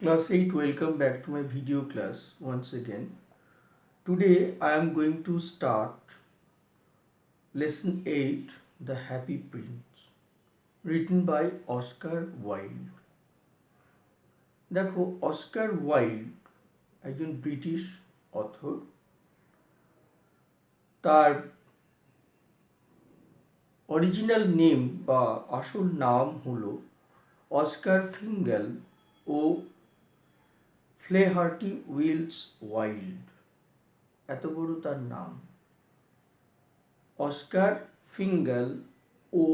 Class 8, welcome back to my video class once again. Today I am going to start lesson 8, The Happy Prince, written by Oscar Wilde. দেখো, Oscar Wilde একজন British author. তার original name বা আসল নাম হলো Oscar Fingal O'Flahertie Wills Wilde. এত বড় তার নাম, Oscar Fingal O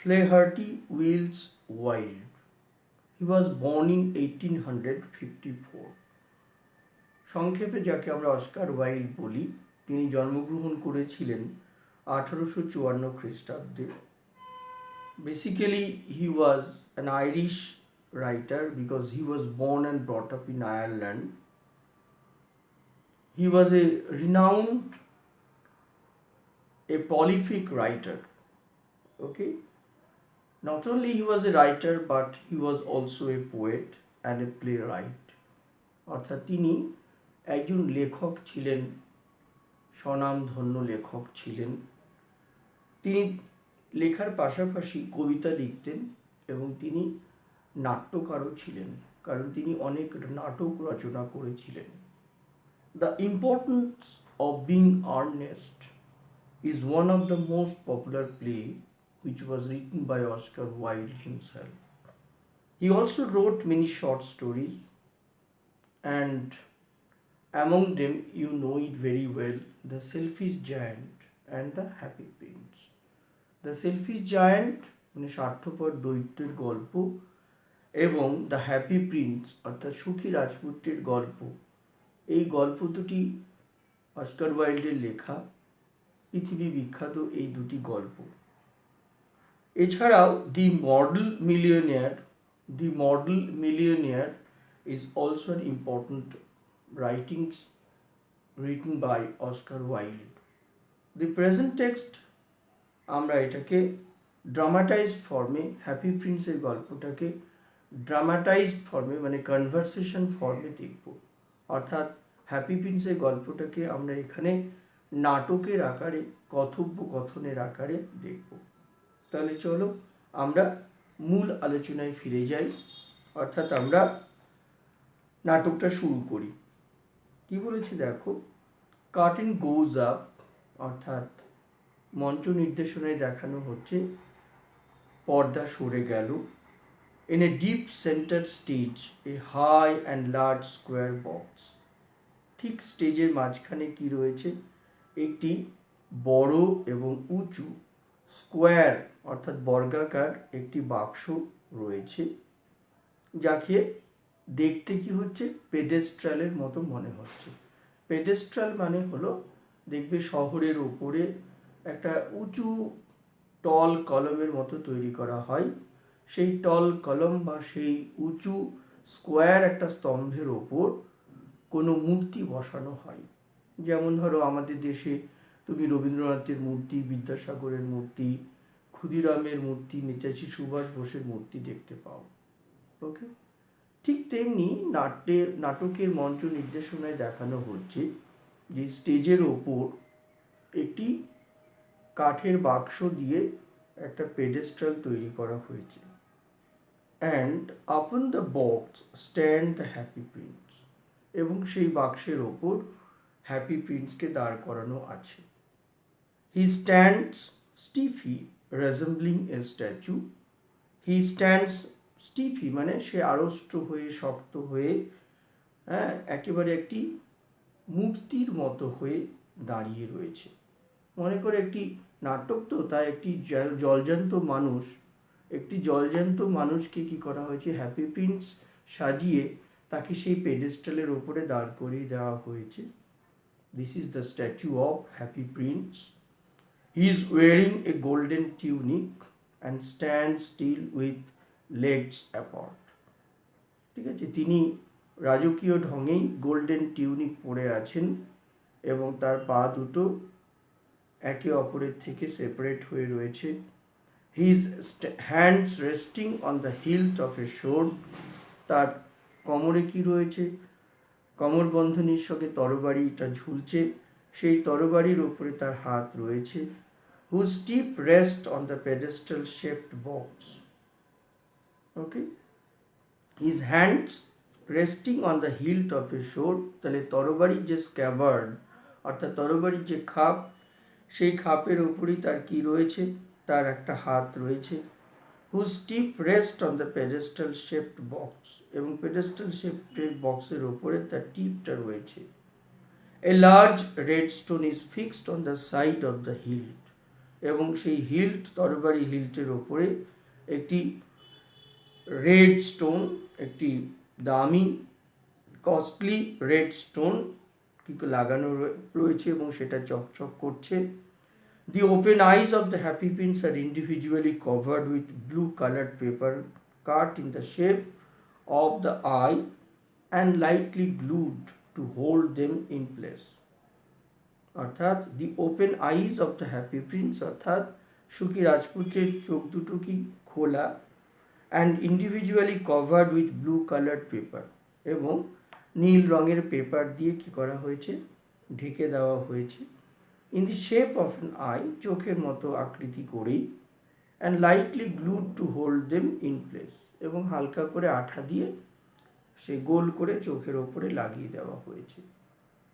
ফ্লেহার্টি Wills Wilde. He was born in 1854. সংক্ষেপে যাকে আমরা অস্কার ওয়াইল্ড বলি, তিনি জন্মগ্রহণ করেছিলেন 1854 খ্রিস্টাব্দে। Basically, he was an Irish writer because he was born and brought up in Ireland. He was a prolific writer. Okay. Not only he was a writer, but he was also a poet and a playwright. অর্থাৎ তিনি একজন লেখক ছিলেন, স্বনামধন্য লেখক ছিলেন। তিনি লেখার পাশাপাশি কবিতা লিখতেন এবং তিনি নাট্যকারও ছিলেন, কারণ তিনি অনেক নাটক রচনা করেছিলেন। The importance of being earnest is one of the most popular play which was written by Oscar Wilde himself. He also wrote many short stories, and among them you know it very well, The Selfish Giant and The Happy Prince. The Selfish Giant মানে স্বার্থপর দৈত্যের গল্প এবং the happy prince অর্থাৎ সুখী রাজপুত্রের গল্প, এই গল্প দুটি অস্কার ওয়াইল্ডের লেখা, পৃথিবী বিখ্যাত এই দুটি গল্প। এছাড়াও the model millionaire is also an important writings written by Oscar Wilde. The present text আমরা এটাকে ড্রামাটাইজড ফর্মে, হ্যাপি প্রিন্সের গল্পটাকে ড্রামাটাইজড ফর্মে মানে কনভারসেশন ফর্মে দেখব। অর্থাৎ হ্যাপি প্রিন্সের গল্পটাকে আমরা এখানে নাটকের আকারে, কথোপকথনের আকারে দেখব। তাহলে চলো আমরা মূল আলোচনায় ফিরে যাই, অর্থাৎ আমরা নাটকটা শুরু করি। কি বলেছে দেখো, কার্টেন গোজ আপ, অর্থাৎ মঞ্চ নির্দেশনায় দেখানো হচ্ছে পর্দা সরে গেল। In a deep centre stage a high and large square box. ঠিক স্টেজের মাঝখানে কি রয়েছে, একটি বড় এবং উঁচু স্কোয়ার অর্থাৎ বর্গাকার একটি বাক্স রয়েছে, যাকে দেখতে কি হচ্ছে পেডেস্ট্রালের মতো মনে হচ্ছে। পেডেস্ট্রাল মানে হলো, দেখবে শহরের ওপরে একটা উঁচু টল কলমের মতো তৈরি করা হয়, সেই টল কলম বা সেই উঁচু স্কোয়ার একটা স্তম্ভের ওপর কোনো মূর্তি বসানো হয়। যেমন ধরো আমাদের দেশে তুমি রবীন্দ্রনাথের মূর্তি, বিদ্যাসাগরের মূর্তি, ক্ষুদিরামের মূর্তি, নেতাজি সুভাষ বোসের মূর্তি দেখতে পাও। ওকে, ঠিক তেমনি নাটকের মঞ্চ নির্দেশনায় দেখানো হচ্ছে যে স্টেজের ওপর একটি কাঠের বাক্স দিয়ে একটা পেডেস্ট্রাল তৈরি করা হয়েছে। And upon the box stand the happy prince, এবং সেই বাক্সের ওপর হ্যাপি প্রিন্সকে দাঁড় করানো আছে। He stands stiffly resembling a statue. He stands stiffly মানে সে আড়ষ্ট হয়ে, শক্ত হয়ে, একেবারে একটি মূর্তির মতো হয়ে দাঁড়িয়ে রয়েছে। মনে করে একটি নাটক তো, তাই একটি জলজ্যান্ত মানুষকে কি করা হয়েছে, হ্যাপি প্রিন্স সাজিয়ে তাকে সেই পেডেস্টালের ওপরে দাঁড় করিয়ে দেওয়া হয়েছে। This is the statue of happy prince. He is wearing a golden tunic and stand still with legs apart. ঠিক আছে, তিনি রাজকীয় ঢঙেই গোল্ডেন টিউনিক পরে আছেন এবং তার পা দুটো একে অপরের থেকে সেপারেট হয়ে রয়েছে। His hands resting on the hilt of a sword, তার কোমরে কি রয়েছে, কোমর বন্ধনীর সঙ্গে তরবারিটা ঝুলছে, সেই তরবারির ওপরে তার হাত রয়েছে। whose tip rest on the pedestal shaped box. Okay, his hands resting on the hilt of a sword. তাহলে তরবারির যে স্ক্যাবার্ড অর্থাৎ তরবারির যে খাপ, সেই খাপের উপরই তার কি রয়েছে, তার একটা হাত রয়েছে। whose tip rest on the pedestal shaped box, এবং pedestal shaped বক্সের উপরে তার টিপটা রয়েছে। a large red stone is fixed on the side of the hilt, এবং সেই হিল্ট, তরবারি হিল্টের ওপরে একটি রেড স্টোন, একটি দামি কস্টলি রেড স্টোন কি লাগানো রয়েছে এবং সেটা চকচক করছে। The open eyes of the happy prince are individually covered with blue colored paper cut in the shape of the eye and lightly glued to hold them in place. অর্থাৎ the open eyes of the happy prince, অর্থাৎ সুখী রাজপুত্রের চোখ দুটো কি খোলা, and individually covered with blue coloured paper, এবং নীল রঙের পেপার দিয়ে কি করা হয়েছে, ঢেকে দেওয়া হয়েছে। In the shape of an eye, চোখের মতো আকৃতি করেই, and lightly glued to hold them in place, এবং হালকা করে আঠা দিয়ে সে গোল করে চোখের ওপরে লাগিয়ে দেওয়া হয়েছে।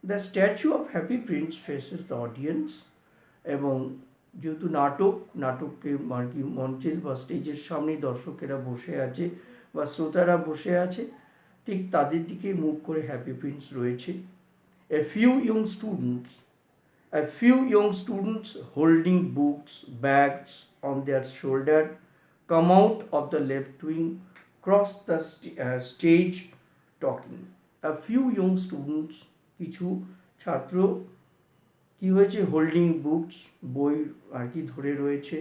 The statue of happy Prince faces the audience, এবং যেহেতু নাটককে মঞ্চের বা স্টেজের সামনেই দর্শকেরা বসে আছে বা শ্রোতারা বসে আছে, ঠিক তাদের দিকে মুখ করে হ্যাপি প্রিন্স রয়েছে। A few young students holding books, bags on their shoulder come out of the left wing, cross the stage talking. A few young students, কিছু ছাত্র কি হয়েছে, হোল্ডিং বুকস, বই আর কি ধরে রয়েছে,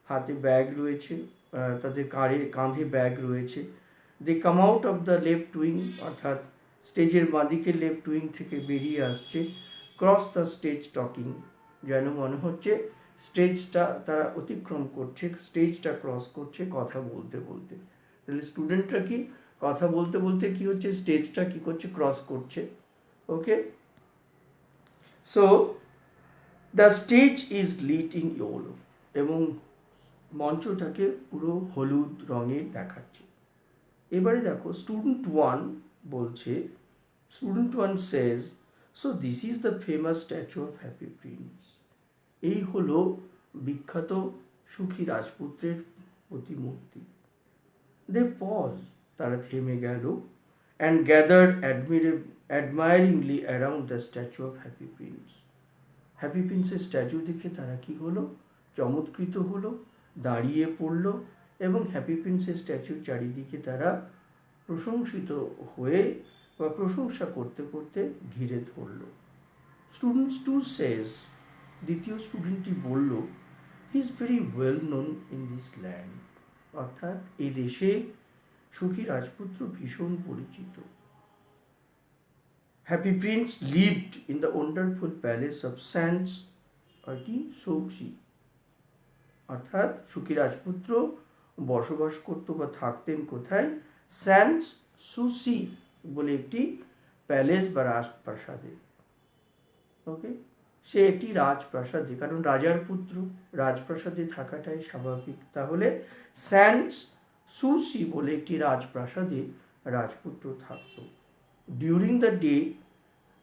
হাতে ব্যাগ রয়েছে, তাদের কাঁধে ব্যাগ রয়েছে। They come out of the left wing, অর্থাৎ স্টেজের বাঁদিকে লেফট উইং থেকে বেরিয়ে আসছে। ক্রস দ্য স্টেজ টকিং, যেন মনে হচ্ছে স্টেজটা তারা অতিক্রম করছে, স্টেজটা ক্রস করছে কথা বলতে বলতে। তাহলে স্টুডেন্টরা কি কথা বলতে বলতে কি হচ্ছে, স্টেজটা কি করছে, ক্রস করছে। Okay, so the stage is lit in yellow, এবং মঞ্চটাকে পুরো হলুদ রঙের দেখাচ্ছে। এবারে দেখো স্টুডেন্ট ওয়ান বলছে, student one says, so this is the famous statue of happy prince, এই হলো বিখ্যাত সুখী রাজপুত্রের প্রতিমূর্তি। দে পজ, তারা থেমে গেল, and gathered admiringly around the statue of happy prince. Happy প্রিন্সের স্ট্যাচু দেখে তারা কি হলো, চমৎকৃত হলো, দাঁড়িয়ে পড়ল, এবং হ্যাপি প্রিন্সের স্ট্যাচুর চারিদিকে তারা প্রশংসিত হয়ে বা প্রশংসা করতে করতে ঘিরে ধরল। স্টুডেন্টস টু সেজ, দ্বিতীয় স্টুডেন্টটি বলল, he is very well known in this land, অর্থাৎ এই দেশে সুখী রাজপুত্র ভীষণ পরিচিত। Happy prince lived in the wonderful palace of Sans Souci, অর্থাৎ সুখী রাজপুত্র বসবাস করত বা থাকতেন কোথায়, স্যান্স সুসি বলে একটি প্যালেস বা রাজপ্রাসাদে। ওকে, সে একটি রাজপ্রাসাদে, কারণ রাজার পুত্র, রাজপ্রাসাদে থাকাটাই স্বাভাবিক। তাহলে স্যান্স সুসি বলে একটি রাজপ্রাসাদে রাজপুত্র থাকত। ডিউরিং দ্য ডে,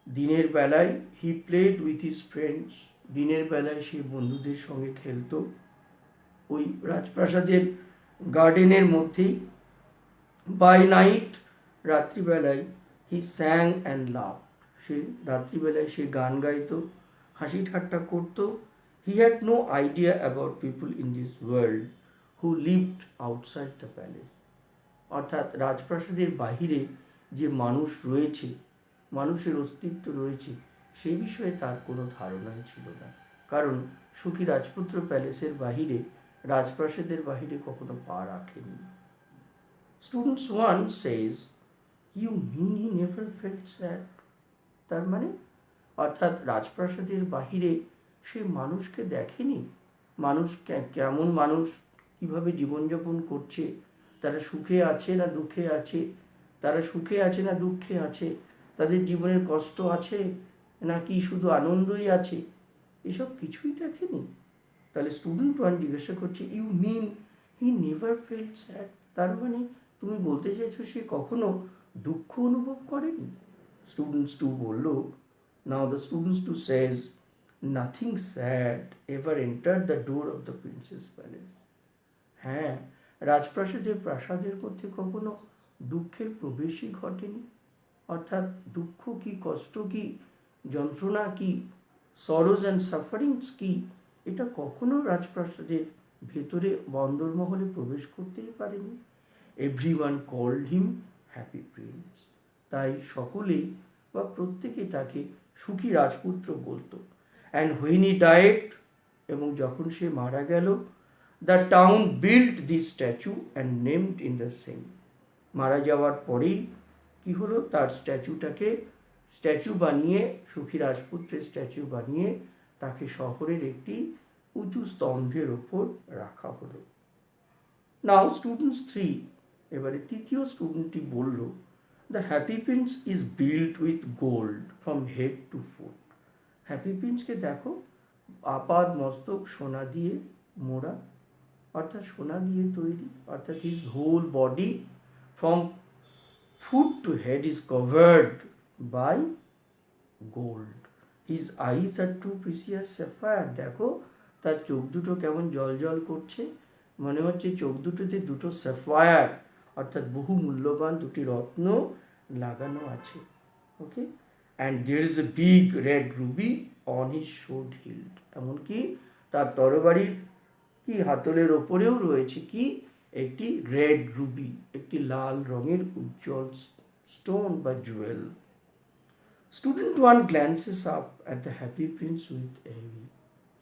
দিনের বেলায়, he played with his friends, দিনের বেলায় সে বন্ধুদের সঙ্গে খেলতো ওই রাজপ্রাসাদের গার্ডেনের মধ্যেই। বাই নাইট, রাত্রিবেলায়, হি স্যাং অ্যান্ড লাভ, সে রাত্রিবেলায় সে গান গাইতো, হাসি ঠাট্টা করতো। He had no idea about people in this world who lived outside the palace, অর্থাৎ রাজপ্রাসাদের বাহিরে যে মানুষ রয়েছে, মানুষের অস্তিত্ব রয়েছে, সেই বিষয়ে তার কোনো ধারণাই ছিল না, কারণ সুখী রাজপুত্র প্যালেসের বাহিরে, রাজপ্রাসাদের বাহিরে কখনো পা রাখেনি। Students one says, you mean he never felt sad, তার মানে অর্থাৎ রাজপ্রাসাদের বাহিরে সে মানুষকে দেখেনি, মানুষ কেমন মানুষ, কিভাবে জীবনযাপন করছে, তারা সুখে আছে না দুঃখে আছে, তারা সুখে আছে না দুঃখে আছে, তাদের জীবনের কষ্ট আছে নাকি শুধু আনন্দই আছে, এসব কিছুই দেখেনি। তাহলে স্টুডেন্ট ওয়ান জিজ্ঞাসা করছে, you mean he never felt sad? তার মানে তুমি বলতে চাইছো সে কখনো দুঃখ অনুভব করেনি? স্টুডেন্টস টু বলল, now the students two says, nothing sad ever enter the door of the prince's palace. হ্যাঁ, রাজপ্রাসাদের প্রাসাদের মধ্যে কখনো দুঃখের প্রবেশই ঘটেনি। অর্থাৎ দুঃখ কি, কষ্ট কি, যন্ত্রণা কি, সরোজ অ্যান্ড সাফারিংস কি, এটা কখনো রাজপ্রাসাদের ভেতরে বন্দরমহলে প্রবেশ করতেই পারেনি। Everyone called him happy prince. তাই সকলেই বা প্রত্যেকে তাকে সুখী রাজপুত্র বলতো। অ্যান্ড হুইন হি ডায়েড, এবং যখন সে মারা গেল, the town built this statue and named in the same. মারা যাওয়ার পরেই কি হলো, তার স্ট্যাচু বানিয়ে, সুখী রাজপুত্রের স্ট্যাচু বানিয়ে তাকে শহরের একটি উঁচু স্তম্ভের ওপর রাখা হলো। নাও স্টুডেন্টস থ্রি, এবারে তৃতীয় স্টুডেন্টটি বলল, the happy prince is build with gold from head to foot. হ্যাপি প্রিন্সকে দেখো, আপাদ মস্তক সোনা দিয়ে মোড়া, অর্থাৎ সোনা দিয়ে তৈরি, অর্থাৎ his whole body from foot to head is covered by gold. His eyes are two precious sapphire. দেখো তার চোখ দুটো কেমন জল জল করছে, মনে হচ্ছে চোখ দুটোতে দুটো স্যাফায়ার অর্থাৎ বহু মূল্যবান দুটি রত্ন লাগানো আছে। Okay, and there is a big red ruby on his sword hilt. এমনকি তার তরবারির কি হাতলের ওপরেও রয়েছে কি, একটি রেড রুবি, একটি লাল রঙের উজ্জ্বল স্টোন বা jewel. Student one glances up at the happy prince with envy.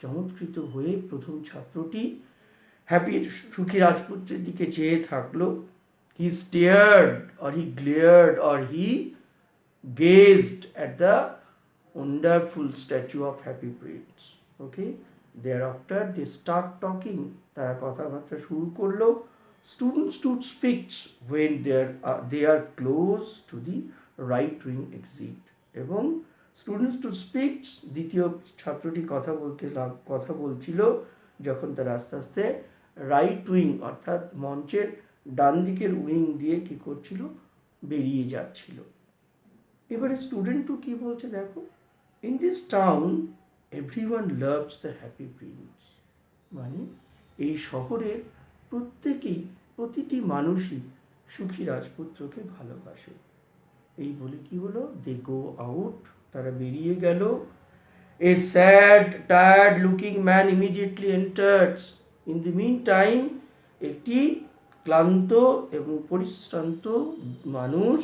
চমৎকৃত হয়ে প্রথম ছাত্রটি হ্যাপির সুখী রাজপুত্রের দিকে চেয়ে থাকলো। He stared or he glared or he gazed at the wonderful statue of Happy Prince. Okay, thereafter they start talking. তারা কথাবার্তা শুরু করলো। Students to speaks when they are close to the right wing exit. এবং students to speaks, দ্বিতীয় ছাত্রটি কথা বলছিল যখন তারা আস্তে আস্তে রাইট উইং অর্থাৎ মঞ্চের ডান দিকের উইং দিয়ে কি করছিল, বেরিয়ে যাচ্ছিল। এবারে স্টুডেন্ট টু কি বলছে দেখো, in this town everyone loves the happy Prince. মানে এই শহরের প্রতিটি মানুষই সুখী রাজপুত্রকে ভালোবাসে। এই বলে কি হলো, দে গো আউট, তারা বেরিয়ে গেল। A sad tired looking man immediately enters. In the mean time একটি ক্লান্ত এবং পরিশ্রান্ত মানুষ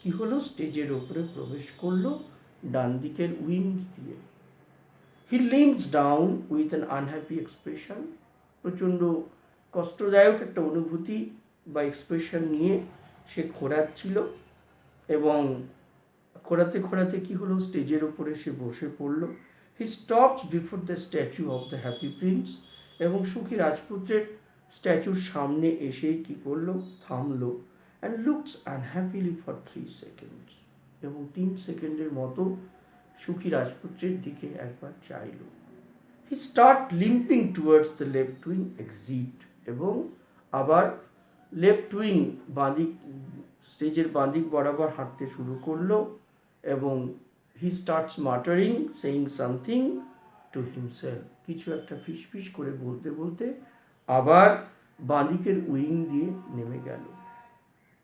কি হলো, স্টেজের ওপরে প্রবেশ করলো ডান দিকের উইংস দিয়ে। He limps down with an unhappy expression. প্রচণ্ড কষ্টদায়ক একটা অনুভূতি বা এক্সপ্রেশন নিয়ে সে খোঁড়াচ্ছিল, এবং খোঁড়াতে কি হলো, স্টেজের ওপরে সে বসে পড়লো। He stops before the statue of the happy prince, এবং সুখী রাজপুত্রের স্ট্যাচুর সামনে এসেই কি করলো, থামলো। and looks unhappily for 3 seconds, এবং 3 সেকেন্ডের মতো সুখী রাজপুত্রের দিকে একবার চাইল। He start limping towards the left wing exit, এবং আবার লেফট উইং বাঁদিক, স্টেজের বাঁদিক বরাবর হাঁটতে শুরু করলো, এবং he starts muttering saying something to himself. কিছু একটা ফিসফিস করে বলতে বলতে আবার বাঁদিকের উইং দিয়ে নেমে গেল।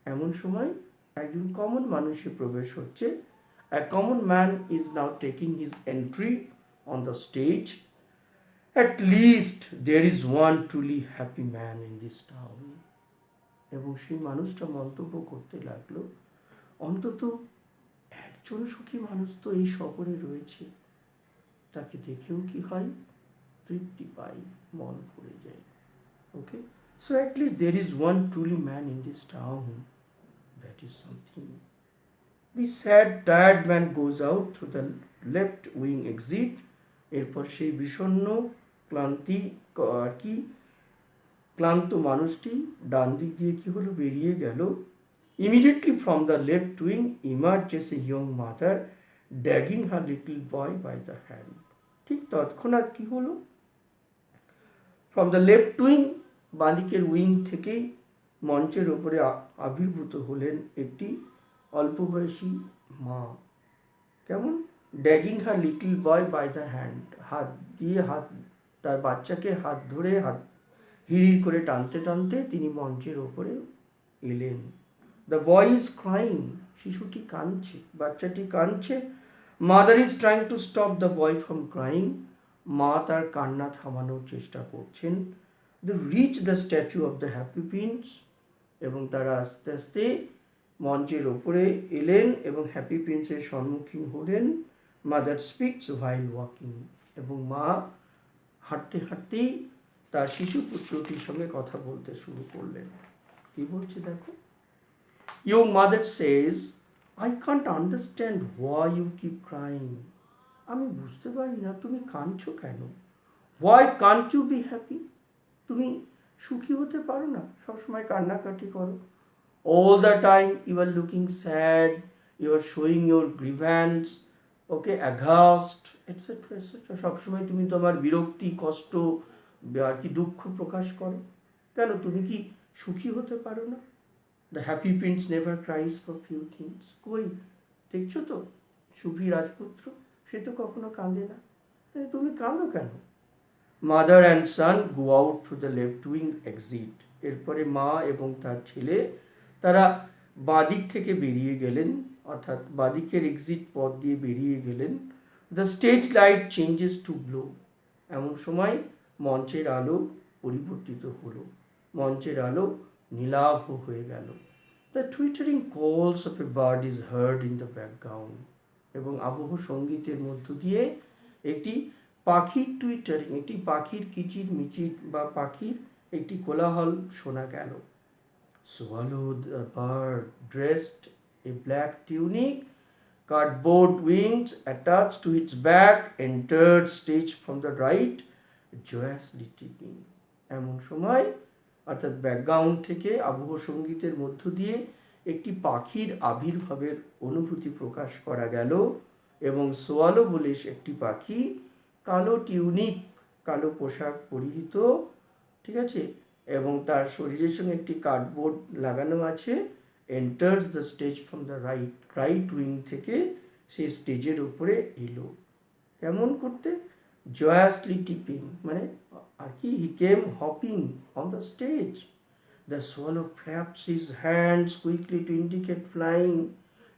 এমন সময় একজন কমন মানুষের প্রবেশ হচ্ছে। A common man is now taking his entry on the stage. At least there is one truly happy man in this town. এবং সেই মানুষটা মন্তব্য করতে লাগলো, অন্তত একজন সুখী মানুষ তো এই শহরে রয়েছে, তাকে দেখেও কি হয়, তৃপ্তি পাই, মন ভরে যায়। ওকে, so at least there is one truly man in this town. That is something. The sad tired man goes out through the left wing exit. এরপর সেই বিষণ্ণ ক্লান্ত মানুষটি ডান দিক দিয়ে কি হলো, বেরিয়ে গেল। Immediately from the left wing emerges a young mother dragging her little boy by the hand. ঠিক তৎক্ষণাৎ কি হলো, ফ্রম দ্য লেফট উইং, বাঁদিকের উইং থেকেই মঞ্চের ওপরে আবির্ভূত হলেন একটি অল্পবয়সী মা। কেমন? Dragging her little boy by the hand, হাত দিয়ে তার বাচ্চাকে হাত ধরে হিড়ির করে টানতে টানতে তিনি মঞ্চের ওপরে এলেন। দ্য বয় ইজ ক্রাইং, শিশুটি কাঁদছে, বাচ্চাটি কাঁদছে। Mother is trying to stop the boy from crying, মা তার কান্না থামানোর চেষ্টা করছেন। They reach the statue of the happy prince, এবং তারা আস্তে আস্তে মঞ্চের ওপরে এলেন এবং হ্যাপি প্রিন্সের সম্মুখীন হলেন। মাদার স্পিকস হোয়াইল ওয়াকিং, এবং মা হাঁটতে হাঁটতেই তার শিশু পুত্রটির সঙ্গে কথা বলতে শুরু করলেন। কি বলছে দেখো, Your mother says, I can't understand why you keep crying. আমি বুঝতে পারি না তুমি কাঁদছো কেন। Why can't you be happy? তুমি সুখী হতে পারো না, সবসময় কান্নাকাটি করো। All the time you are looking sad, you are showing your grievance, okay, aghast, etc. etc. সবসময় তুমি তোমার বিরক্তি, কষ্ট আর কি দুঃখ প্রকাশ করো। কেন, তুমি কি সুখী হতে পারো না? The happy Prince never cries for few things. কই, দেখছো তো সুফি রাজপুত্র, সে তো কখনো কাঁদে না, তুমি কাঁদো কেন? Mother and son go out through the left wing exit. এরপরে মা এবং তার ছেলে তারা বাঁদিক থেকে বেরিয়ে গেলেন, অর্থাৎ বাঁদিকের এক্সিট পথ দিয়ে বেরিয়ে গেলেন। The stage light changes to blue, এমন সময় মঞ্চের আলো পরিবর্তিত হলো, মঞ্চের আলো নীলাভ হয়ে গেল। দ্য টুইটারিং কলস of a bird is hard in the background, এবং আবহ সঙ্গীতের মধ্য দিয়ে একটি পাখির টুইটারিং, একটি পাখির কিচির মিচির বা পাখির একটি কোলাহল শোনা গেল। Swallow the bird, dressed a black tunic, cardboard wings attached to its back, entered stage from the right, joyously tipping. এমন সময়, অর্থাৎ ব্যাকগ্রাউন্ড থেকে আবহ সঙ্গীতের মধ্য দিয়ে একটি পাখির আবির্ভাবের অনুভূতি প্রকাশ করা গেল, এবং সোয়ালো বলে একটি পাখি, কালো টিউনিক, কালো পোশাক পরিহিত, ঠিক আছে, এবং তার শরীরের সঙ্গে একটি কার্ডবোর্ড লাগানো আছে, enters the stage from the right wing থেকে সে স্টেজের উপরে এলো। কেমন করতে? জয়াসলি টিপিং, মানে আর কি, he came hopping on the stage. The swallow flaps his hands quickly to indicate flying,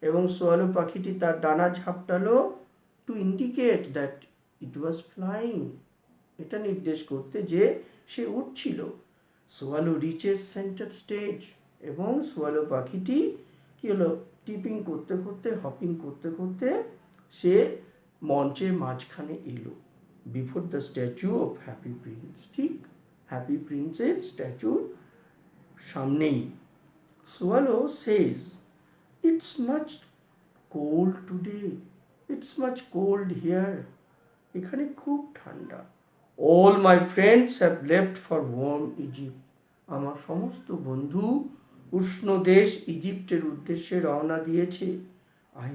এবং সোয়ালো পাখিটি তার ডানা ঝাপটালো, to indicate that it was flying, এটা নির্দেশ করতে যে সে উঠছিল। সোয়ালো রিচেস সেন্টার স্টেজ, এবং সোয়ালো পাখিটি কি হলো, টিপিং করতে করতে, হপিং করতে করতে সে মঞ্চের মাঝখানে এলো, before the statue of happy prince, ঠিক হ্যাপি প্রিন্সের স্ট্যাচুর সামনেই। Swallow says, it's much cold today, it's much cold here, এখানে খুব ঠান্ডা। All my friends have left for warm Egypt, আমার সমস্ত বন্ধু উষ্ণ দেশ ইজিপ্টের উদ্দেশ্যে রওনা দিয়েছে। আই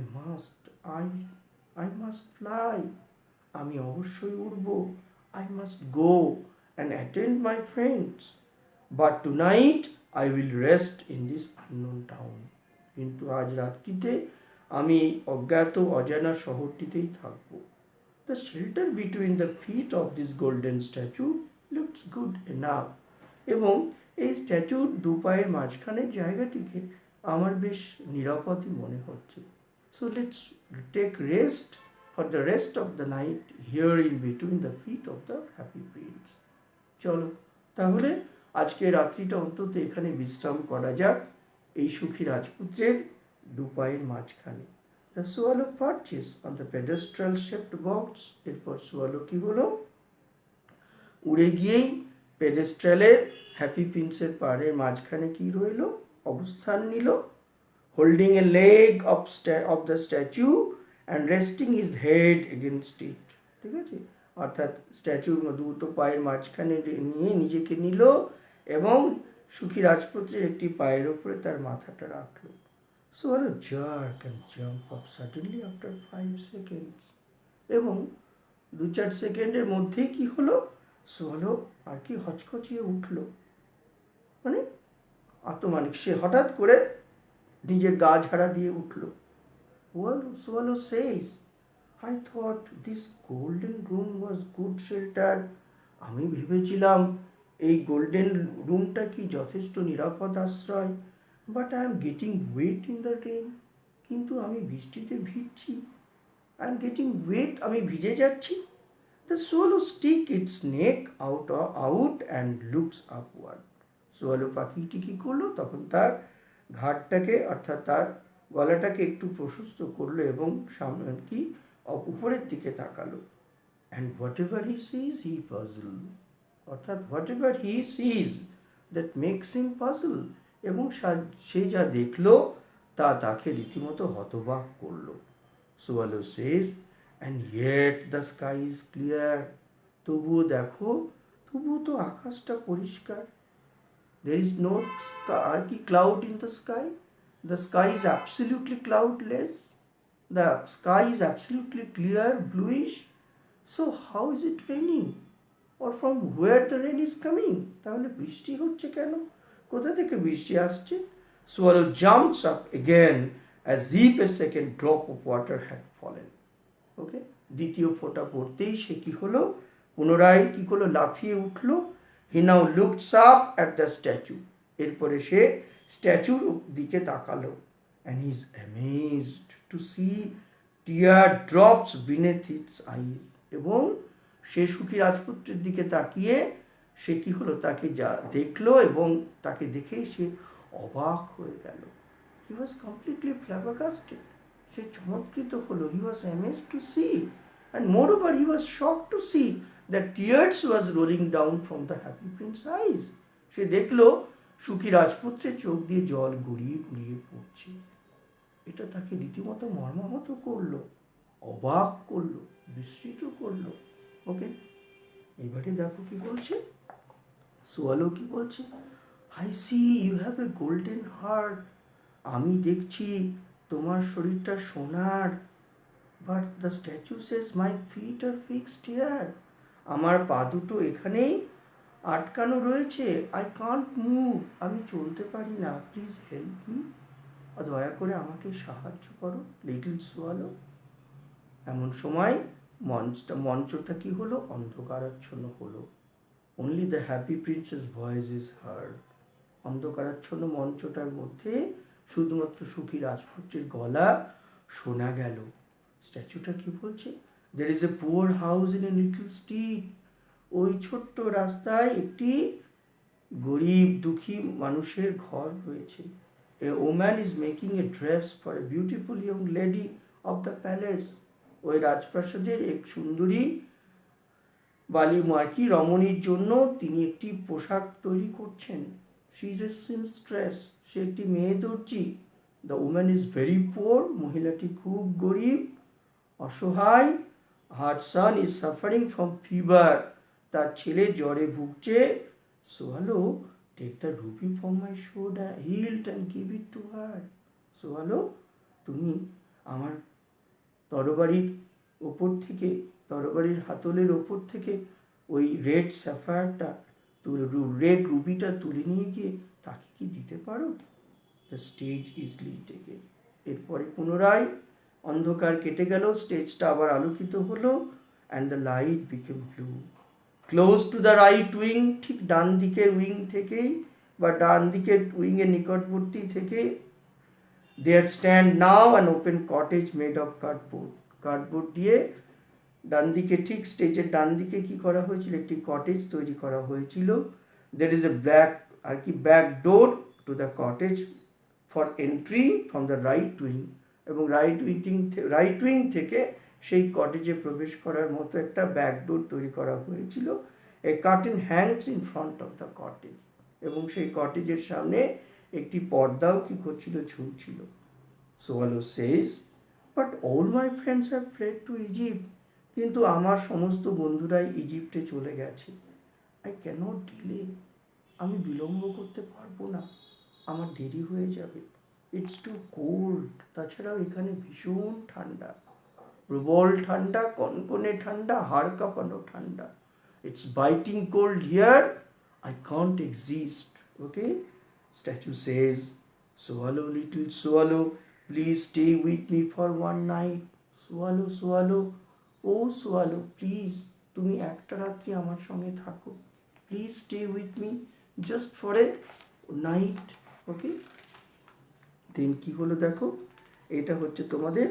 মাস্ট ফ্লাই, আমি অবশ্যই উড়ব। I must go and attend my friends, but tonight I will rest in this unknown town, কিন্তু আজ রাত্রিতে আমি এই অজ্ঞাত অজানা শহরটিতেই থাকবো। The shelter between the feet of this golden statue looks good enough, এবং এই স্ট্যাচুর দুপায়ের মাঝখানের জায়গাটিকে আমার বেশ নিরাপদই মনে হচ্ছে। So let's take rest for the rest of the night here in between the feet of the happy prince. চলো তাহলে আজকে রাত্রিটা অন্তত এখানে বিশ্রাম করা যাক, এই সুখী রাজপুত্রের দুপায়ের মাঝখানে। The swallow perches on the pedestal shaped box, এরপর সোয়ালো কি হলো, উড়ে গিয়েই পেডেস্ট্রালের হ্যাপি প্রিন্সের পাড়ের মাঝখানে কি রইল, অবস্থান নিল। Holding A leg of the statue and resting his head against it, ঠিক আছে, অর্থাৎ স্ট্যাচুর দুটো পায়ের মাঝখানে নিয়ে নিজেকে নিল এবং সুখী রাজপুত্রের একটি পায়ের ওপরে তার মাথাটা রাখল। Swallow jerk and jump up suddenly after 5 seconds। এবং 2-4 সেকেন্ডের মধ্যেই কি হলো, সোয়ালো আর কি হচকচিয়ে উঠল, মানে আত্মমানিক, সে হঠাৎ করে নিজের গা ঝাড়া দিয়ে উঠল। Swallow says, I thought this golden room was good shelter. আমি ভেবেছিলাম এই গোল্ডেন রুমটা কি যথেষ্ট নিরাপদ আশ্রয়। But I am getting wet in the rain. কিন্তু আমি বৃষ্টিতে ভিজছি। আই এম গেটিং ওয়েট, আমি ভিজে যাচ্ছি। The swallow stick its neck out and looks upward. Swallow পাখিটি কী করলো, তখন তার ঘাড়টাকে অর্থাৎ তার গলাটাকে একটু প্রশস্ত করলো এবং সামনে কি উপরের দিকে তাকালো। And whatever he sees he puzzle, অর্থাৎ whatever he sees that makes him puzzle, এবং সে যা দেখলো তা তাকে রীতিমতো হতবাক করলো। Swallow says, and yet the sky is clear. তবুও দেখো, তবুও তো আকাশটা পরিষ্কার। There is no cloud in the sky. The sky is absolutely cloudless. The sky is absolutely clear, bluish. So how is it raining? Or from where the rain is coming? তাহলে বৃষ্টি হচ্ছে কেন? কোথা থেকে বৃষ্টি আসছে? Swallow jumps up again as if a second drop of water had fallen. ওকে, দ্বিতীয় ফোঁটা পড়তেই সে কি হলো, পুনরায় কি করলো, লাফিয়ে উঠলো। He now looks up at the statue. এরপরে সে স্ট্যাচুর দিকে তাকালো। And he is amazed to see tear drops beneath its eyes. এবং সে সুখী রাজপুত্রের দিকে তাকিয়ে সে কি হলো, তাকে যা দেখলো এবং তাকে দেখেই সে অবাক হয়ে গেল। হি ওয়াজ কমপ্লিটলি ফ্ল্যাবাকাস্টেড। সে চমৎকৃত হলো। He was amazed to see and moreover he was shock to see that tears was rolling down from the happy prince eyes. সে দেখলো সুখী রাজপুত্রের চোখ দিয়ে জল গড়িয়ে গড়িয়ে পড়ছে। এটা তাকে রীতিমতো মর্মাহত করলো, অবাক করলো, বিস্মিত করলো। ওকে, এবারে দেখো কি বলছে, সোয়ালো কি বলছে, I see you have a golden heart. আমি দেখছি তোমার শরীরটা সোনার। But the statue says my feet are fixed here. আমার পা দুটো এখানেই আটকানো রয়েছে। আই কান্ট মুভ, আমি চলতে পারি না। প্লিজ হেল্প মি, দয়া করে আমাকে সাহায্য করো লিটল সোয়ালো। এমন সময় মঞ্চটা কি হলো, অন্ধকারাচ্ছন্ন হলো। Only the happy prince's voice is heard. অন্ধকারাচ্ছন্ন মঞ্চটার মধ্যে শুধুমাত্র সুখী রাজপুত্রের গলা শোনা গেল। স্ট্যাচুটা কি বলছে, দের is a poor house in a little street. ওই ছোট্ট রাস্তায় একটি গরিব দুঃখী মানুষের ঘর রয়েছে। A woman is making A dress for a beautiful young lady of the palace. ওই রাজপ্রাসাদের এক সুন্দরী বালিমার্কি রমণীর জন্য তিনি একটি পোশাক তৈরি করছেন। শি ইজ এ সিমস্ট্রেস, সে একটি মেয়ে দর্জি। The woman is very poor, মহিলাটি খুব গরিব, অসহায়। Her son is suffering from fever, তার ছেলে জ্বরে ভুগছে। Swallow, take the ruby from my hilt and give it to her. Swallow, তুমি আমার তরবারির ওপর থেকে, তরবারির হাতলের ওপর থেকে ওই রেড স্যাফায়ারটা, রেড রুবিটা তুলে নিয়ে গিয়ে তাকে কি দিতে পারো? The stage easily taken. এরপরে পুনরায় অন্ধকার কেটে গেল, স্টেজটা আবার আলোকিত হলো। And the light became blue. Close to the right wing, ঠিক ডান দিকের উইং থেকেই বা ডান দিকের উইংয়ের নিকটবর্তী থেকে, there stand now an open cottage made of cardboard. Cardboard দিয়ে ডান দিকে, ঠিক স্টেজের ডান দিকে কি করা হয়েছিল, একটি কটেজ তৈরি করা হয়েছিল। দের is A back door to the cottage for entry from the right wing. এবং রাইট উইং থেকে সেই কটেজে প্রবেশ করার মতো একটা ব্যাক ডোর তৈরি করা হয়েছিল। A curtain hangs in front of the cottage, এবং সেই কটেজের সামনে একটি পর্দাও কি করছিল, ঝুলছিল। Swallow says, but all my friends have fled to Egypt. কিন্তু আমার সমস্ত বন্ধুরাই ইজিপ্টে চলে গেছে। আই ক্যানট ডিলে, আমি বিলম্ব করতে পারবো না, আমার দেরি হয়ে যাবে, ইটস টু কোল্ড। তাছাড়াও এখানে ভীষণ ঠান্ডা, প্রবল ঠান্ডা, কনকনে ঠান্ডা, হাড় কাঁপানো ঠান্ডা। It's biting cold here, I can't exist. Okay, statue says, swallow little swallow, please stay with me for one night. Swallow swallow, oh swallow please, তুমি একটা রাত্রি আমার সঙ্গে থাকো, please stay with me just for a night. Okay, then কি হলো দেখো, এটা হচ্ছে তোমাদের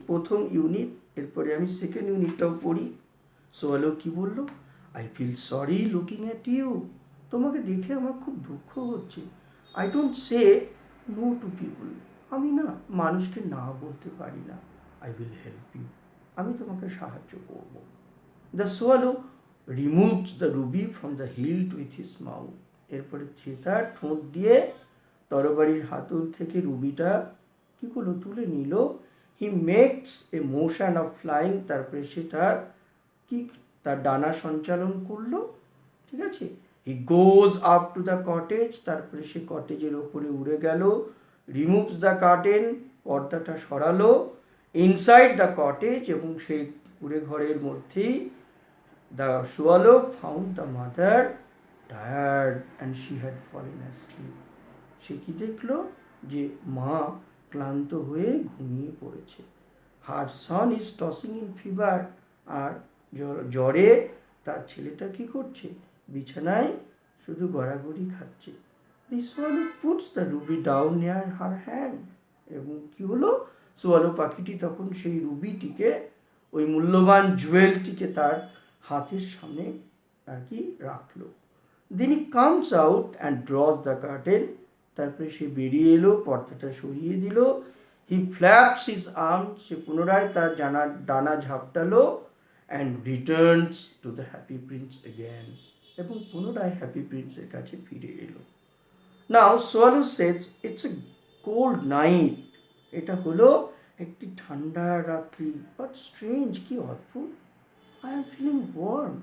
প্রথম ইউনিট। এরপরে আমি সেকেন্ড ইউনিটটাও পড়ি। সোয়ালো কি বললো, I feel sorry looking at you, তোমাকে দেখে আমার খুব দুঃখ হচ্ছে। I don't say no to people, আমি না মানুষকে না বলতে পারি না। আই উইল হেল্প ইউ, আমি তোমাকে সাহায্য করব। The swallow removes the ruby from the hilt with his mouth, এরপরে সে তার ঠোঁট দিয়ে তরবারির হাতল থেকে রুবিটা কী করলো, তুলে নিল। He makes a motion of flying, তারপরে সে তার ডানা সঞ্চালন করলো, ঠিক আছে। He goes up to the cottage, তারপরে সে কটেজের ওপরে উড়ে গেল। রিমুভস দ্য কার্টেন, পর্দাটা সরালো। ইনসাইড দ্য কটেজ, এবং সেই কুড়ে ঘরের মধ্যেই the swallow found the mother tired and she had fallen asleep. সে কি দেখলো, যে মা ক্লান্ত হয়ে ঘুমিয়ে পড়েছে। Her son is tossing in fever, আর জ্বরে তার ছেলেটা কি করছে, বিছানায় শুধু গড়াগড়ি খাচ্ছে। The swallow puts the ruby down near her hand, এবং কি হলো, সোয়ালো পাখিটি তখন সেই রুবিটিকে, ওই মূল্যবান জুয়েলটিকে তার হাতের সামনে আর কি রাখলো। Then he comes out and draws the curtain, তারপরে সে বেরিয়ে এলো, পর্দাটা সরিয়ে দিল। হি ফ্ল্যাপস হিজ আর্ম, সে পুনরায় তার ডানা ঝাপটালো। And returns to the happy prince again, এবং পুনরায় হ্যাপি প্রিন্সের কাছে ফিরে এলো। Now swallow says, it's a cold night, এটা হলো একটি ঠান্ডা রাত্রি, বাট স্ট্রেঞ্জ, কি অদ্ভুত, আই এম ফিলিং ওয়ার্ম,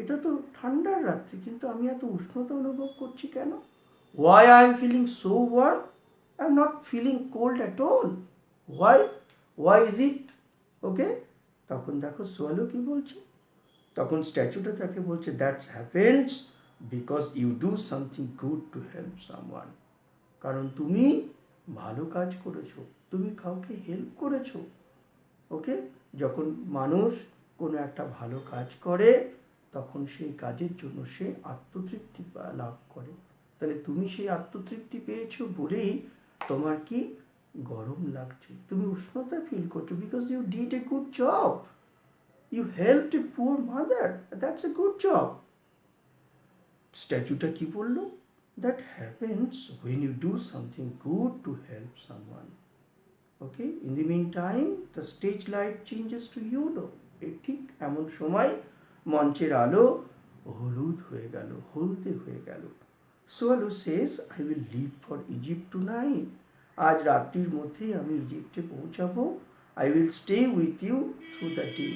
এটা তো ঠান্ডার রাত্রি, কিন্তু আমি এত উষ্ণতা অনুভব করছি কেন? Why I am feeling so warm? I am not feeling cold at all. Why? Why is it? ওকে, তখন দেখো সোয়ালো কি বলছে, তখন স্ট্যাচুটা তাকে বলছে, that's happens because you do something good to help someone, কারণ তুমি ভালো কাজ করেছো, তুমি কাউকে হেল্প করেছো। ওকে, যখন মানুষ কোনো একটা ভালো কাজ করে, তখন সেই কাজের জন্য সে আত্মতৃপ্তি লাভ করে। তাহলে তুমি সেই আত্মতৃপ্তি পেয়েছো বলেই তোমার কি গরম লাগছে, তুমি উষ্ণতা ফিল করছো, because you did a good job, you helped a poor mother, that's a good job. স্ট্যাচুটা কি বললো, that happens when you do something good to help someone. Okay, in the mean time the stage light changes to yellow, ঠিক এমন সময় মঞ্চের আলো হলুদ হয়ে গেল, হলদে হয়ে গেল। Swallow says, I will leave for Egypt tonight, আজ রাত্রির মধ্যেই আমি ইজিপ্টে পৌঁছাবো। I will stay with you through the day.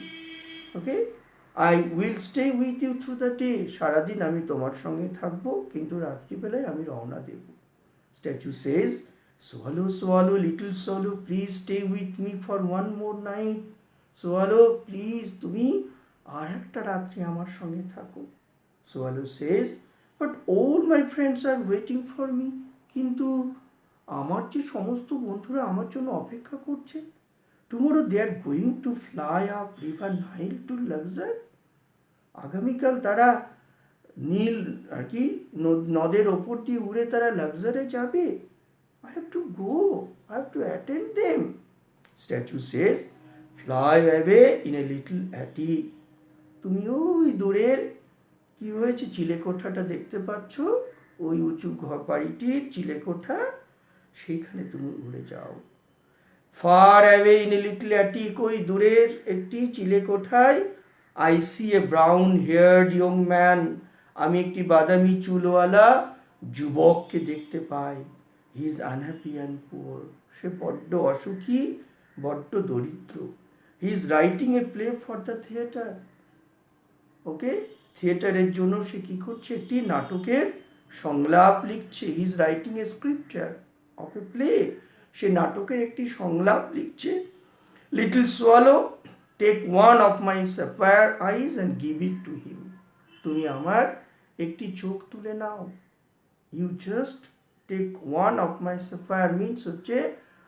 Okay, I will stay with you through the day, সারাদিন আমি তোমার সঙ্গে থাকবো, কিন্তু রাত্রিবেলায় আমি রওনা দেব। Statue says, swallow swallow little swallow, please stay with me for one more night, swallow please তুমি আর একটা রাত্রি আমার সঙ্গে থাকো। Swallow says, but all my friends are waiting for me, কিন্তু আমার যে সমস্ত বন্ধুরা আমার জন্য অপেক্ষা করছে, tomorrow they are going to fly up river Nile to Luxor, আগামীকাল তারা নীল আর কি নদের ওপর দিয়ে উড়ে তারা লাক্সারে যাবে। I have to go, I have to attend them. Statue says, fly away in a little attic. তুমি ওই দূরের কি হয়েছে চিলেকোঠাটা দেখতে পাচ্ছ, ওই উঁচু বাড়িটির চিলেকোঠা, সেইখানে তুমি উড়ে যাও। Far away in a little attic, ওই দূরের একটি চিলেকোঠায়, I see a brown haired young man, আমি একটি বাদামি চুলওয়ালা যুবককে দেখতে পাই। He is unhappy and poor, সে বড্ড অসুখী, বড্ড দরিদ্র। He is writing a play for the theatre. Okay, থিয়েটারের জন্য সে কী করছে, একটি নাটকের সংলাপ লিখছে। He is writing a scripter of a play, সে নাটকের একটি সংলাপ লিখছে। Little swallow, take one of my sapphire eyes and give it to him. তুমি আমার একটি চোখ তুলে নাও। You just take one of my sapphire means হচ্ছে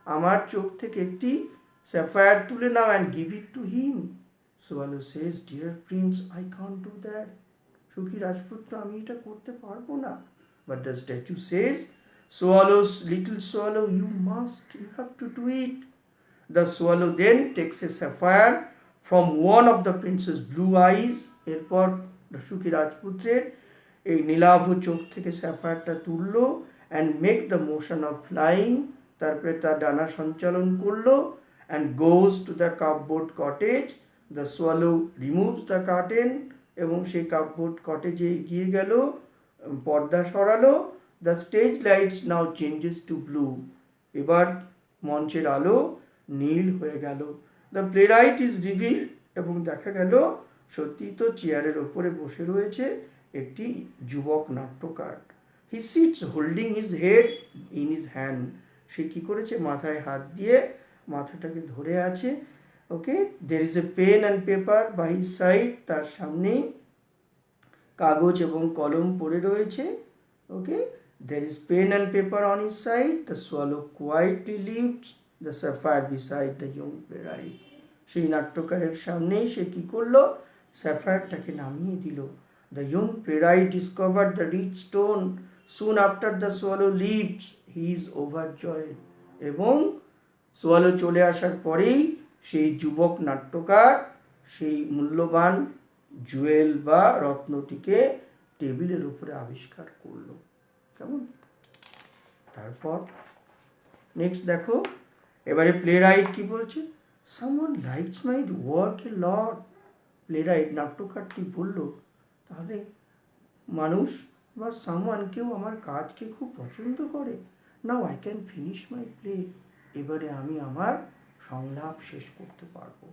আমার চোখ থেকে একটি স্যাফায়ার তুলে নাও and give it to him. Swallow says, dear prince, I can't do that. সুখী রাজপুত্র, আমি এটা করতে পারবো না। But the statue says, swallows, little swallow, you must, you have to do it. The swallow then takes a sapphire from one of the prince's blue eyes. এরপর সুখী রাজপুত্রের এই নীলাভ চোখ থেকে স্যাফায়ারটা তুললো and make the motion of flying, তারপরে তার ডানা সঞ্চালন করলো and goes to the cupboard cottage. The swallow removes the curtain, এবং সেই কাপবোর্ড কটেজে এগিয়ে গেল, পর্দা সরালো। The stage lights now changes to blue, এবার মঞ্চের আলো নীল হয়ে গেল। The playwright is reveal, এবং দেখা গেল সত্যি তো চেয়ারের ওপরে বসে রয়েছে একটি যুবক নাট্যকার। He sits holding his head in his hand, সে কী করেছে, মাথায় হাত দিয়ে মাথাটাকে ধরে আছে। Okay, there is a pen and paper by his side, তার সামনেই কাগজ এবং কলম পড়ে রয়েছে। Okay, there is pen and paper on his side. The swallow quietly lifts the sapphire beside the young playwright, সেই নাট্যকারের সামনেই সে কী করলো, স্যাফায়ারটাকে নামিয়ে দিল। The young playwright discover the rich stone soon after the swallow leaves, he is overjoyed. এবং সোয়ালো চলে আসার পরেই সেই যুবক নাট্যকার সেই মূল্যবান জুয়েল বা রত্নটিকে টেবিলের উপরে আবিষ্কার করলো। কেমন? তারপর নেক্সট দেখো, এবারে প্লে রাইট কী বলছে, someone likes my work a lot. Playwright নাট্যকারটি বলল, তাহলে মানুষ বা সামওয়ান, কেউ আমার কাজকে খুব পছন্দ করে। Now I can finish my play, এবারে আমি আমার সংলাপ শেষ করতে পারবো।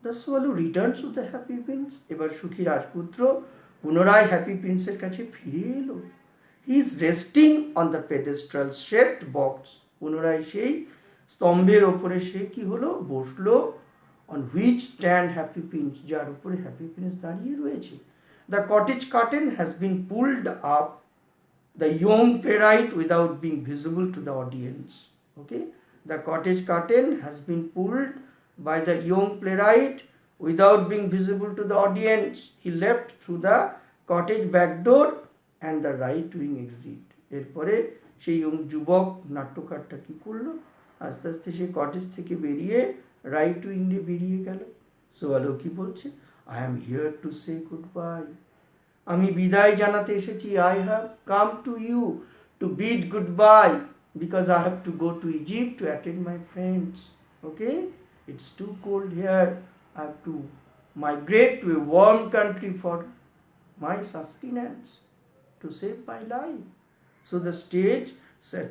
The swallow returns to the happy prince, এবার সুখী রাজপুত্র পুনরায় হ্যাপি প্রিন্সের কাছে ফিরে এলো। He is resting on the pedestal shaped box, পুনরায় সেই স্তম্ভের ওপরে সে কি হলো, বসলো। On which stand happy prince, যার উপরে হ্যাপি প্রিন্স দাঁড়িয়ে রয়েছে। The cottage curtain has been pulled up the young playwright without being visible to the audience. Okay, the cottage curtain has been pulled by the young playwright without being visible to the audience. He left through the cottage back door and the right wing exit. এরপরে সেই যুবক নাট্যকারটা কী করলো, আস্তে আস্তে সেই cottage থেকে বেরিয়ে right wing দিয়ে বেরিয়ে গেল। সোয়ালো কি বলছে, I am here to say goodbye, আমি বিদায় জানাতে এসেছি। I have come to you to bid goodbye because I have to go to Egypt to attend my friends. Okay, it's too cold here, I have to migrate to a warm country for my sustenance, to save my life. So the stage,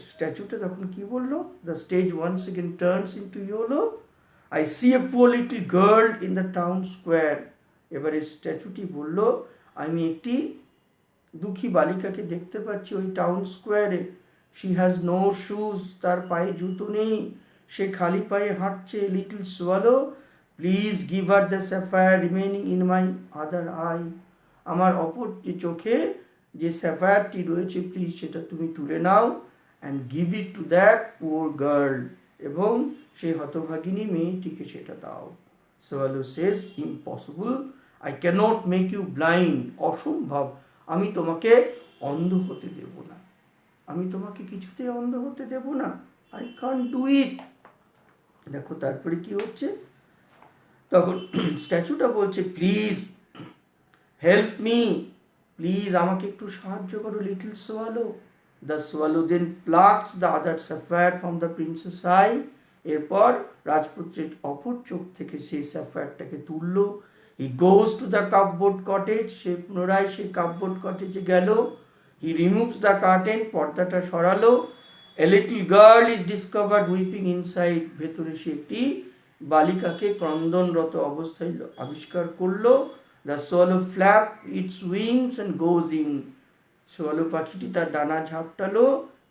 statue তখন কি বললো, the stage once again turns into YOLO. I see a poor little girl in the town square. এবারে স্ট্যাচুটি বললো, আমি একটি দুঃখী বালিকাকে দেখতে পাচ্ছি ওই টাউন স্কোয়ারে। she has no shoes, তার পায়ে জুতো নেই, সে খালি পায়ে হাঁটছে। Little swallow, please give her the sapphire remaining in my other I, আমার অপর যে চোখে যে স্যাফায়ারটি রয়েছে প্লিজ সেটা তুমি তুলে নাও। And give it to that poor girl, এবং সেই হতভাগিনী মেয়েটিকে সেটা দাও। Swallow says, impossible, I can't make you blind, অসম্ভব, আমি তোমাকে অন্ধ হতে দেব না, আমি তোমাকে কিছুতেই অন্ধ হতে দেব না, আই কান্ট ডু ইট। দেখো তারপরে কি হচ্ছে, তখন স্ট্যাচুটা বলছে, প্লিজ হেল্প মি, প্লিজ আমাকে একটু সাহায্য করো little swallow. The swallow then plucks the other sapphire from the prince's eye, এরপর রাজপুত্রের অপর চোখ থেকে সেই স্যাফায়ারটাকে তুললো। He goes to the cupboard cottage, সে পুনরায় সেই কাপবোর্ড কটেজে গেল। হি রিমুভস দ্য কার্টেন, পর্দাটা সরালো। A little girl is discovered weeping inside, ভেতরে সে একটি বালিকাকে ক্রন্দনরত অবস্থায় আবিষ্কার করলো। The swallow flap its wings and goes in. Swallow পাখিটি তার ডানা ঝাপটালো,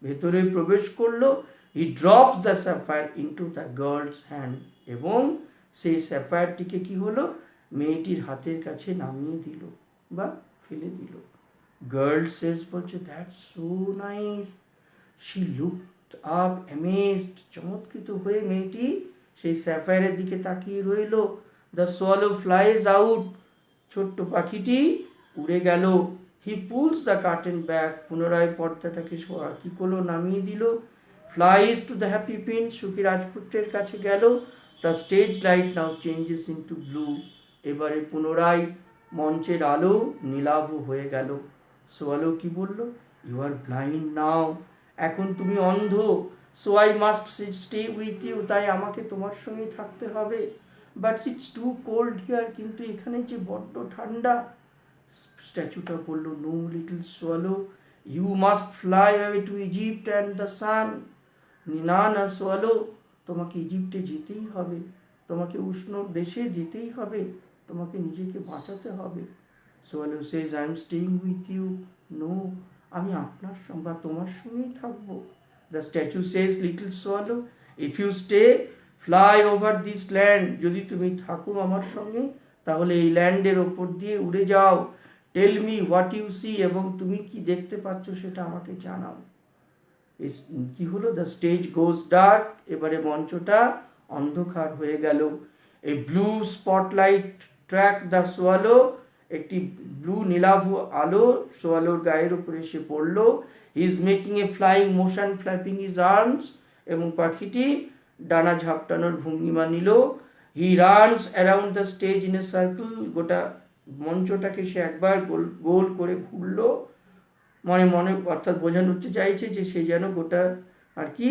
ভেতরে প্রবেশ করলো। He drops the sapphire into the girl's hand, এবং সেই স্যাফায়ারটিকে কি হলো, মেয়েটির হাতের কাছে নামিয়ে দিল বা ফেলে দিল। গার্ল সেজ, বলছে, that's so nice. She looked up amazed, চমৎকৃত হয়ে মেয়েটি সেই স্যাফায়ারের দিকে তাকিয়ে রইল। দ্য সোয়ালো ফ্লাইজ আউট, ছোট্ট পাখিটি উড়ে গেল। হি পুলস দ্য কার্টেন ব্যাক, পুনরায় পর্দাটাকে কি করলো, নামিয়ে দিল। Flies two the happy prince, সুখী রাজপুত্রের কাছে গেল। The stage light now changes into blue, এবারে পুনরায় মঞ্চের আলো নীলাভ হয়ে গেল। সোয়ালো কি বলল, ইউ আর ব্লাইন্ড নাও, এখন তুমি অন্ধ। So I must stay with you, তাই আমাকে তোমার সঙ্গেই থাকতে হবে। But it's too cold here, কিন্তু এখানে যে বড্ড ঠান্ডা। স্ট্যাচুটা বলল, no little swallow, you must fly away to Egypt and the sun. না না সোয়ালো, তোমাকে ইজিপ্টে যেতেই হবে, তোমাকে উষ্ণ দেশে যেতেই হবে, তোমাকে নিজেকে বাঁচাতে হবে। Swallow says, I am staying with you. No, আমি আপনার সঙ্গে বা তোমার সঙ্গেই থাকবো। The statue says, little swallow, if you stay fly over this land, যদি তুমি থাকো আমার সঙ্গে তাহলে এই ল্যান্ডের ওপর দিয়ে উড়ে যাও। Tell me what you see, এবং তুমি কি দেখতে পাচ্ছ সেটা আমাকে জানাও। কি হলো, দ্য স্টেজ গোজ ডার্ক, এবারে মঞ্চটা অন্ধকার হয়ে গেল। এই blue spotlight track the swallow, একটি ব্লু নীলাভ আলো সোয়ালোর গায়ের উপরে এসে পড়ল। He is making A flying motion flapping his arms, এবং পাখিটি ডানা ঝাপটানোর ভঙ্গিমা নিল। He runs around the stage in a circle, গোটা মঞ্চটাকে সে একবার গোল গোল করে ঘুরলো। মনে মনে অর্থাৎ বোঝানোতে চাইছে যে সে যেন গোটা আর কি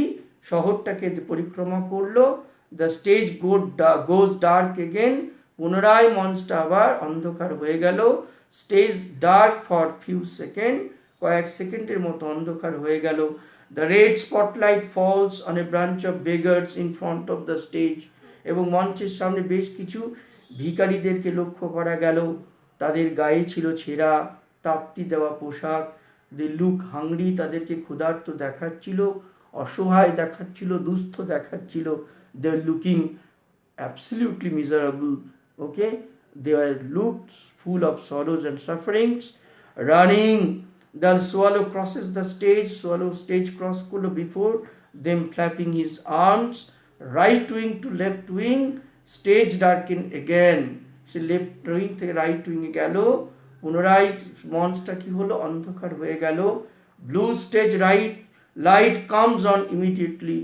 শহরটাকে পরিক্রমা করলো। The stage goes dark again, পুনরায় মঞ্চটা আবার অন্ধকার হয়ে গেল। Stage dark for few second, কয়েক সেকেন্ডের মতো অন্ধকার হয়ে গেল। The red spotlight falls on a branch of beggars in front of the stage, এবং মঞ্চের সামনে বেশ কিছু ভিখারিদেরকে লক্ষ্য করা গেল। তাদের গায়ে ছিল ছেঁড়া তাপ্তি দেওয়া পোশাক। দে লুক হাংরি, তাদেরকে ক্ষুধার্ত দেখাচ্ছিল, অসহায় দেখাচ্ছিল, দুস্থ দেখাচ্ছিল। They are looking absolutely miserable, okay, they are looked full of sorrows and sufferings. Running the swallow crosses the stage, swallow stage cross করলো before them flapping his arms. Right wing to left wing, stage darken again, সে left wing থেকে right উইংয়ে গেল, পুনরায় মঞ্চটা কি হলো, অন্ধকার হয়ে গেল। Blue stage light comes on immediately,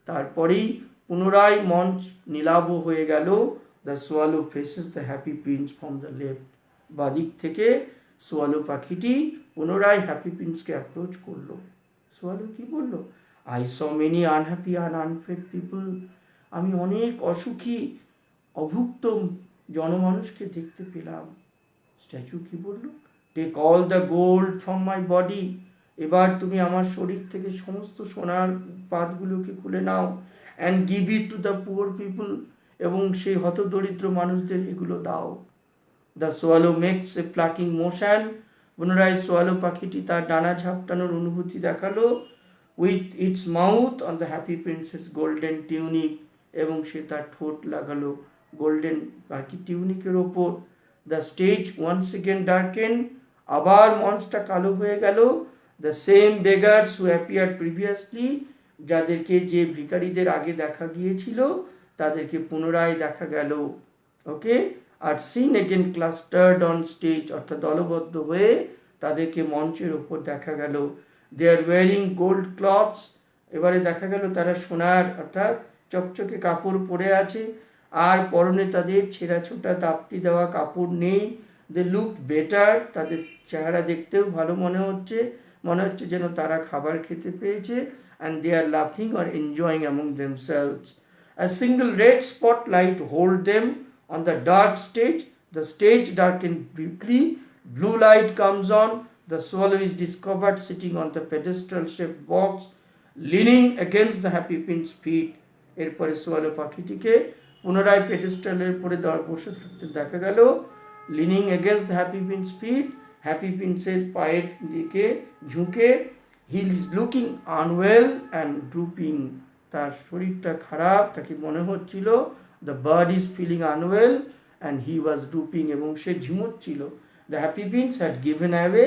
তারপরেই পুনরায় মঞ্চ নীলাভ হয়ে গেল। The swallow faces the happy prince from the left, বাদিক থেকে সোয়ালো পাখিটি পুনরায় হ্যাপি প্রিন্সকে অ্যাপ্রোচ করলো। সোয়ালো কি বলল, I saw many unhappy and unfed people, আমি অনেক অসুখী অভুক্ত জনমানুষকে দেখতে পেলাম। স্ট্যাচু কি বলল, take all the gold from my body, এবার তুমি আমার শরীর থেকে সমস্ত সোনার পাতগুলোকে খুলে নাও। And give it to the poor people, এবং সেই হতদরিদ্র মানুষদের এগুলো দাও। The swallow makes a plucking motion, পুনরায় সোয়ালো পাখিটি তার ডানা ঝাপটানোর অনুভূতি দেখালো। With its mouth on the happy prince's golden tunic, এবং সে তার ঠোঁট লাগালো গোল্ডেন আর কি টিউনিকের ওপর। The stage once again darken, আবার মঞ্চটা কালো হয়ে গেল। The same beggars who appear previously, যাদেরকে যে ভিখারিদের আগে দেখা গিয়েছিল তাদেরকে পুনরায় দেখা গেল, okay. Are seen again clustered on stage, অর্থাৎ দলবদ্ধ হয়ে তাদেরকে মঞ্চের ওপর দেখা গেল। They are wearing gold clothes, এবারে দেখা গেল তারা সোনার অর্থাৎ চকচকে কাপড় পরে আছে, আর পরনে তাদের ছেঁড়া ছোটা তাপ্তি দেওয়া কাপড় নেই। দে লুক বেটার, তাদের চেহারা দেখতেও ভালো মনে হচ্ছে যেন তারা খাবার খেতে পেয়েছে। অ্যান্ড দে আর লাফিং আর enjoying among themselves. A single red spotlight hold them on the dark stage. The stage darkened briefly. Blue light comes on. The swallow is discovered sitting on the pedestal-shaped box, leaning against the happy prince's feet. এরপরে swallow পাখিটিকে পুনরায় পেডেস্টালের উপরে বসে থাকতে দেখা গেল। Leaning against the happy prince feet, happy প্রিন্সের পায়ের দিকে ঝুঁকে, he is looking unwell and drooping, তার শরীরটা খারাপ, তাকে মনে হচ্ছিল, the bird is feeling unwell and he was drooping, এবং সে ঝিমুচ্ছিল। The happy prince had given away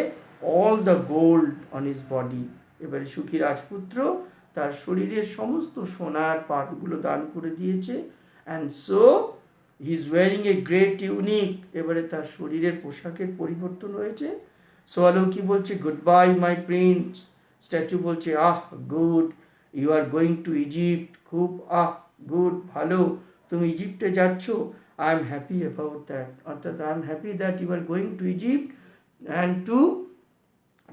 all the gold on his body, এবারে সুখী রাজপুত্র তার শরীরের সমস্ত সোনার পাতগুলো দান করে দিয়েছে। And so he is wearing a great tunic, এবারে তার শরীরের পোশাকের পরিবর্তন হয়েছে। সোয়ালো কি বলছে, goodbye my prince. Statue বলছে, ah good, you are going to Egypt, খুব গুড, ভালো, তুমি ইজিপ্টে যাচ্ছ। I am happy about that, অর্থাৎ I am happy that you are going to Egypt and to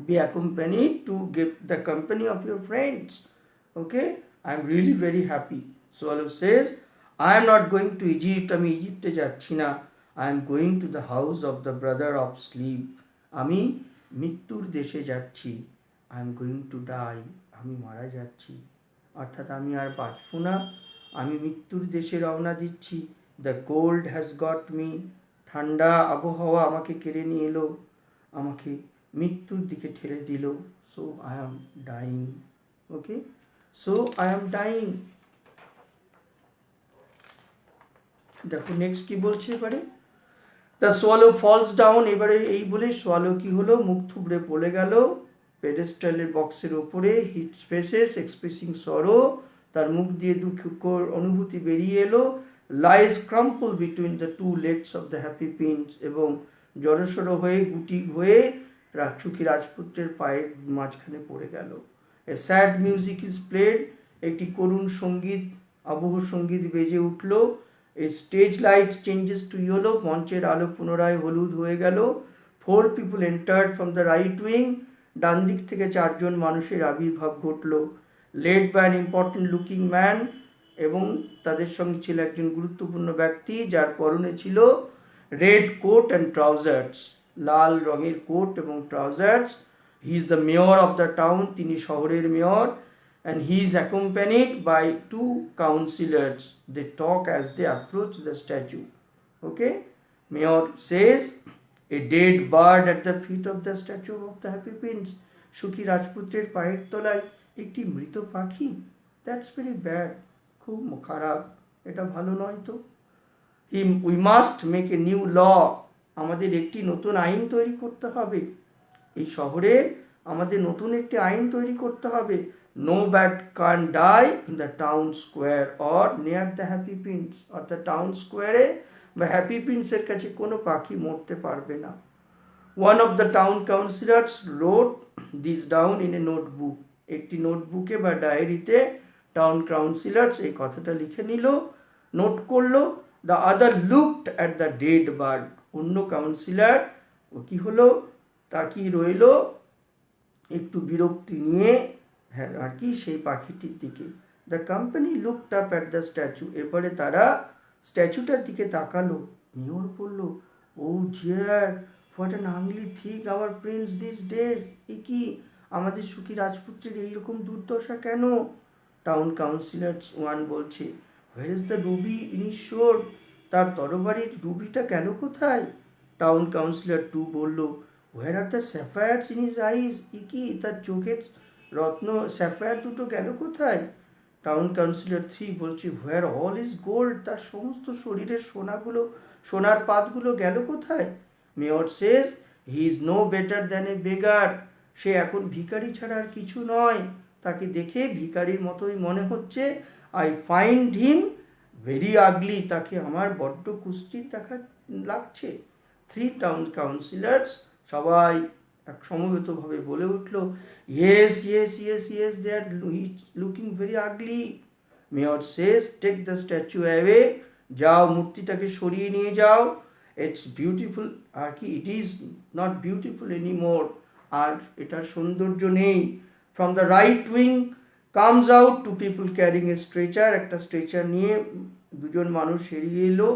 be accompanied to give the company of your friends. Okay, I am really very happy. Swallow says, I am not going to Egypt, আমি ইজিপ্টে যাচ্ছি না, I am going to the house of the brother of sleep, আমি মৃত্যুর দেশে যাচ্ছি, I am going to die, আমি মারা যাচ্ছি, অর্থাৎ আমি আর বাঁচব না, আমি মৃত্যুর দেশে রওনা দিচ্ছি। The cold has got me, ঠান্ডা আবহাওয়া আমাকে কেড়ে নিয়ে এলো, আমাকে মৃত্যুর দিকে ঠেলে দিল। So I am dying. Okay, so I am dying. দেখো নেক্সট কি বলছে এবারে, দ্য সোয়ালো ফলস ডাউন, এবারে এই বলে সোয়ালো কি হলো, মুখ থুবড়ে পড়ে গেল পেডেস্টালের বক্সের ওপরে, হিট ফেসেস এক্সপ্রেসিং সরো, তার মুখ দিয়ে দুঃখকর অনুভূতি বেরিয়ে এলো, lies crumple between the two legs of the happy prince, এবং জড়সড় হয়ে গুটি হয়ে সুখী রাজপুত্রের পায়ের মাঝখানে পড়ে গেল। A sad music is played, একটি করুণ সঙ্গীত, আবহ সঙ্গীত বেজে উঠল। A stage light changes to yellow, মঞ্চের আলো পুনরায় হলুদ হয়ে গেল। 4 people entered from the right wing, ডান দিক থেকে 4 জন মানুষের আবির্ভাব ঘটল। Led by an important looking man, এবং তাদের সঙ্গে ছিল একজন গুরুত্বপূর্ণ ব্যক্তি যার পরনে ছিল রেড কোট অ্যান্ড ট্রাউজার্স, লাল রঙের কোট এবং trousers. He is the mayor of the town, তিনি শহরের mayor. And he is accompanied by 2 councillors, they talk as they approach the statue. Okay, mayor says, a dead bird at the feet of the statue of the happy prince, সুখী রাজপুত্রের পায়ের তলায় একটি মৃত পাখি, that's very bad, খুব খারাপ, এটা ভালো নয় তো। We must make a new law, আমাদের একটি নতুন আইন তৈরি করতে হবে, এই শহরের আমাদের নতুন একটি আইন তৈরি করতে হবে। No bat can die in the town square or near the happy prince, অর্থাৎ টাউন স্কোয়ারে বা হ্যাপি প্রিন্সের কাছে কোনো পাখি মরতে পারবে না। One of the town councillors wrote this down in a notebook, একটি নোটবুকে বা ডায়েরিতে টাউন কাউন্সিলার্স এই কথাটা লিখে নিল, নোট করলো। The other looked at the dead bird, অন্য কাউন্সিলর ও কি হলো, তাকিয়ে রইল একটু বিরক্তি নিয়ে, হ্যাঁ আর কি, সেই পাখিটির দিকে। The company looked up at the statue, এবারে তারা স্ট্যাচুটার দিকে তাকালো। মেয়র বলল, oh dear, what an ugly thing our prince this days, এ কি আমাদের সুখী রাজপুত্রের এইরকম দুর্দশা কেন? টাউন কাউন্সিলর 1 বলছে, where is the Ruby in his শোর, তার তরবারির রুবিটা গেল কোথায়? টাউন কাউন্সিলর 2 বলল, where are the sapphires in his eyes, ই কি তার চোখের রত্ন স্যাফায়ার দুটো গেল কোথায়? টাউন কাউন্সিলর 3 বলছে, হোয়ার অল ইজ গোল্ড, তার সমস্ত শরীরের সোনার পাতগুলো গেল কোথায়? Mayor says, he is no better than a beggar, সে এখন ভিখারি ছাড়া আর কিছু নয়, তাকে দেখে ভিখারির মতোই মনে হচ্ছে। আই ফাইন্ড হিম ভেরি আগলি, তাকে আমার বড্ড কুৎসিত দেখা লাগছে। 3 টাউন কাউন্সিলার্স সবাই এক সমবেতভাবে বলে উঠল, yes yes yes yes, they are looking very ugly. Mayor says, take the statue away, যাও মূর্তিটাকে সরিয়ে নিয়ে যাও। ইটস বিউটিফুল, আর কি, it is not beautiful anymore, আর এটার সৌন্দর্য নেই। From the right wing comes out 2 people carrying a stretcher, একটা স্ট্রেচার নিয়ে 2 জন মানুষ এড়িয়ে এলো।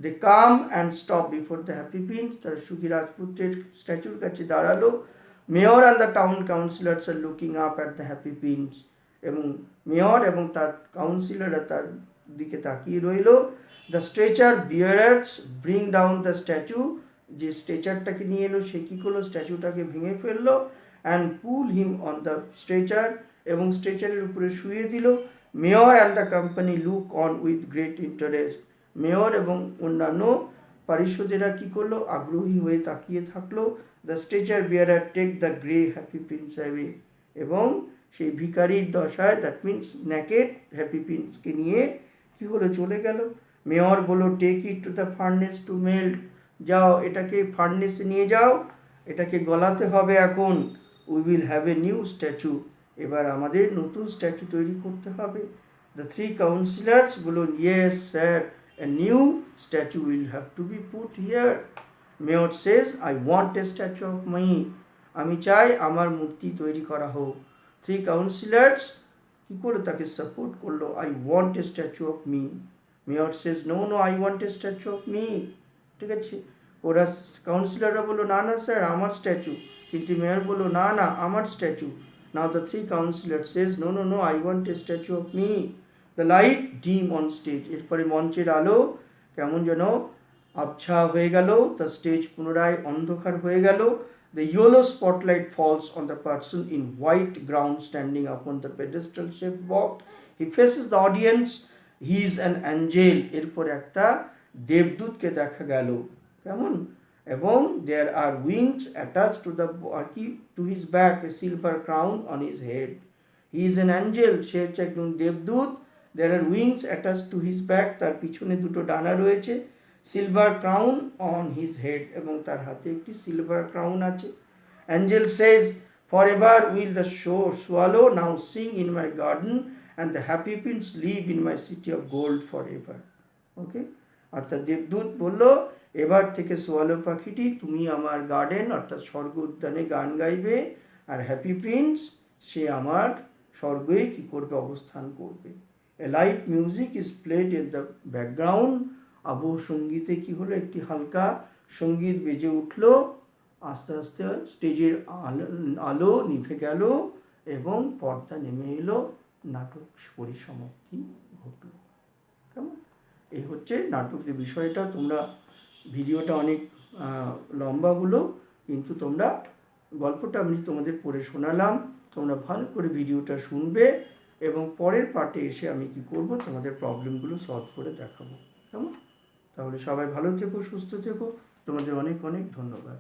They come and stop before the happy prince, তারা সুখী রাজপুত্রের স্ট্যাচুর কাছে দাঁড়ালো। Mayor and the town councillors are looking up at the happy prince, এবং মেয়র এবং তার কাউন্সিলররা তার দিকে তাকিয়ে রইল। The stretcher bearers bring down the statue, যে স্ট্রেচারটাকে নিয়ে এলো সে কী করলো, স্ট্যাচুটাকে ভেঙে ফেললো and pull him on the stretcher, এবং স্ট্রেচারের উপরে শুয়ে দিল। Mayor and the company look on with great interest, mayor এবং অন্যান্য পারিষদেরা কী করলো, আগ্রহী হয়ে তাকিয়ে থাকলো। The stretcher bearer take the grey happy prince away, এবং সেই ভিখারির দশায়, দ্যাট মিন্স নেকেড হ্যাপি প্রিন্সকে নিয়ে কী হলো, চলে গেল। মেয়র বলল take it to the furnace to melt, যাও এটাকে ফার্নেসে নিয়ে যাও, এটাকে গলাতে হবে এখন। We will have a new statue, এবার আমাদের নতুন স্ট্যাচু তৈরি করতে হবে। দ্য থ্রি কাউন্সিলার্স বলল yes sir, a new statue will have to be put here. Mayor says I want a statue of me, আমি চাই আমার মূর্তি তৈরি করা হোক। থ্রি কাউন্সিলার্স কী করে তাকে সাপোর্ট করলো, I want a statue of me. Mayor says no no I want a statue of me, ঠিক আছে। ওরা কাউন্সিলররা বললো না না স্যার আমার স্ট্যাচু, কিন্তু মেয়র বললো না না আমার স্ট্যাচু। Now the three councillor says no no no I want a statue of me. The light dim on stage, এরপরে মঞ্চের আলো কেমন যেন আবছা হয়ে গেল, দ্য স্টেজ পুনরায় অন্ধকার হয়ে গেল। The yellow spotlight falls on the person in white ground standing upon the pedestal shaped box. He faces the audience. He is an angel. এরপর একটা দেবদূতকে দেখা গেল, কেমন, এবং there are wings attached to the body, to his back, a silver crown on his head. He is an angel, সে হচ্ছে একজন দেবদূত। There are wings attached to his back, তার পিছনে দুটো ডানা রয়েছে। Silver crown on his head, এবং তার হাতে একটি সিলভার ক্রাউন আছে। Angel says forever will the swallow now sing in my garden and the happy prince live in my city of gold forever. Okay, অর্থাৎ দেবদূত বলল এবার থেকে সোয়ালো পাখিটি তুমি আমার গার্ডেন অর্থাৎ স্বর্গ উদ্যানে গান গাইবে, আর হ্যাপি প্রিন্স সে আমার স্বর্গে কী করবে, অবস্থান করবে। A light music is played in the background, আবহ সঙ্গীতে কি হলো, একটি হালকা সঙ্গীত বেজে উঠল। আস্তে আস্তে স্টেজের আলো নিভে গেল এবং পর্দা নেমে এলো, নাটক পরিসমাপ্তি ঘটল। কেমন, এই হচ্ছে নাটকের বিষয়টা। তোমরা ভিডিওটা অনেক লম্বা হলো, কিন্তু তোমরা গল্পটা আমি তোমাদের পড়ে শোনালাম, তোমরা ভালো করে ভিডিওটা শুনবে এবং পরের পার্টে এসে আমি কি করব, তোমাদের প্রবলেমগুলো সলভ করে দেখাবো। কেমন, তাহলে সবাই ভালো থেকো, সুস্থ থেকো, তোমাদের অনেক অনেক ধন্যবাদ।